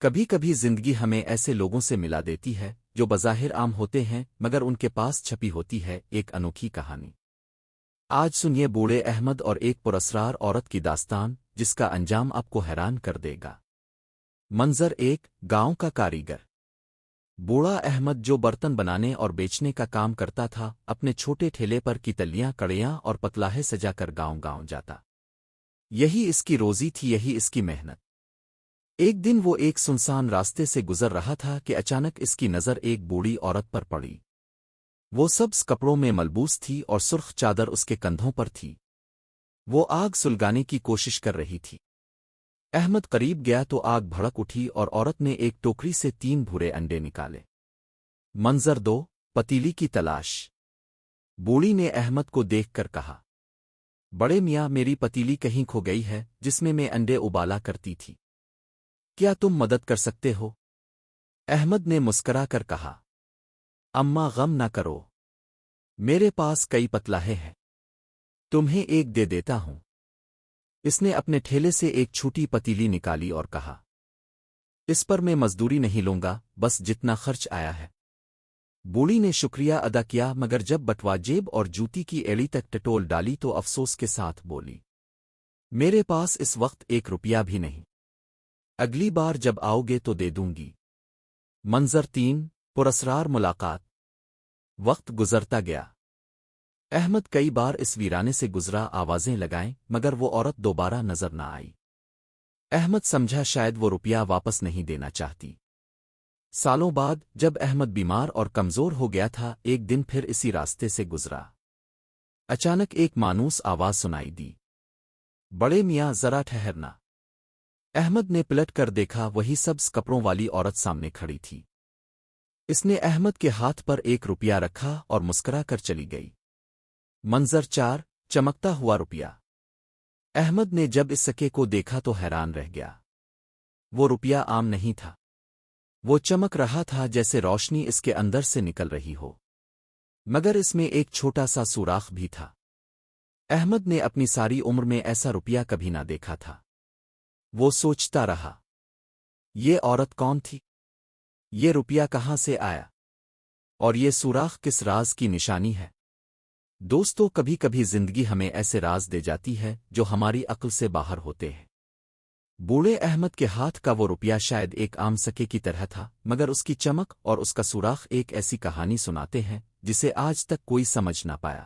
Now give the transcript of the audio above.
کبھی کبھی زندگی ہمیں ایسے لوگوں سے ملا دیتی ہے جو بظاہر عام ہوتے ہیں مگر ان کے پاس چھپی ہوتی ہے ایک انوکھی کہانی۔ آج سنیے بوڑھے احمد اور ایک پراسرار عورت کی داستان جس کا انجام آپ کو حیران کر دے گا۔ منظر ایک، گاؤں کا کاریگر۔ بوڑھا احمد جو برتن بنانے اور بیچنے کا کام کرتا تھا اپنے چھوٹے ٹھیلے پر کی تلیاں کڑیاں اور پتلاہے سجا کر گاؤں گاؤں جاتا۔ یہی اس کی روزی تھی، یہی اس کی محنت۔ ایک دن وہ ایک سنسان راستے سے گزر رہا تھا کہ اچانک اس کی نظر ایک بوڑھی عورت پر پڑی۔ وہ سبز کپڑوں میں ملبوس تھی اور سرخ چادر اس کے کندھوں پر تھی۔ وہ آگ سلگانے کی کوشش کر رہی تھی۔ احمد قریب گیا تو آگ بھڑک اٹھی اور عورت نے ایک ٹوکری سے 3 بھورے انڈے نکالے۔ منظر 2، پتیلی کی تلاش۔ بوڑھی نے احمد کو دیکھ کر کہا، بڑے میاں میری پتیلی کہیں کھو گئی ہے جس میں انڈے ابالا کرتی تھی، کیا تم مدد کر سکتے ہو؟ احمد نے مسکرا کر کہا، اماں غم نہ کرو، میرے پاس کئی پتلاہے ہیں، تمہیں ایک دے دیتا ہوں۔ اس نے اپنے ٹھیلے سے ایک چھوٹی پتیلی نکالی اور کہا، اس پر میں مزدوری نہیں لوں گا، بس جتنا خرچ آیا ہے۔ بوڑھی نے شکریہ ادا کیا مگر جب بٹوا جیب اور جوتی کی ایڑی تک ٹٹول ڈالی تو افسوس کے ساتھ بولی، میرے پاس اس وقت 1 روپیہ بھی نہیں، اگلی بار جب آؤ گے تو دے دوں گی۔ منظر 3، پراسرار ملاقات۔ وقت گزرتا گیا۔ احمد کئی بار اس ویرانے سے گزرا، آوازیں لگائیں مگر وہ عورت دوبارہ نظر نہ آئی۔ احمد سمجھا شاید وہ روپیہ واپس نہیں دینا چاہتی۔ سالوں بعد جب احمد بیمار اور کمزور ہو گیا تھا ایک دن پھر اسی راستے سے گزرا۔ اچانک ایک مانوس آواز سنائی دی، بڑے میاں ذرا ٹھہرنا۔ احمد نے پلٹ کر دیکھا، وہی سبز کپڑوں والی عورت سامنے کھڑی تھی۔ اس نے احمد کے ہاتھ پر 1 روپیہ رکھا اور مسکرا کر چلی گئی۔ منظر 4، چمکتا ہوا روپیہ۔ احمد نے جب اس سکے کو دیکھا تو حیران رہ گیا۔ وہ روپیہ عام نہیں تھا، وہ چمک رہا تھا جیسے روشنی اس کے اندر سے نکل رہی ہو، مگر اس میں ایک چھوٹا سا سوراخ بھی تھا۔ احمد نے اپنی ساری عمر میں ایسا روپیہ کبھی نہ دیکھا تھا۔ وہ سوچتا رہا، یہ عورت کون تھی؟ یہ روپیہ کہاں سے آیا؟ اور یہ سوراخ کس راز کی نشانی ہے؟ دوستو، کبھی کبھی زندگی ہمیں ایسے راز دے جاتی ہے جو ہماری عقل سے باہر ہوتے ہیں۔ بوڑھے احمد کے ہاتھ کا وہ روپیہ شاید ایک عام سکے کی طرح تھا مگر اس کی چمک اور اس کا سوراخ ایک ایسی کہانی سناتے ہیں جسے آج تک کوئی سمجھ نہ پایا۔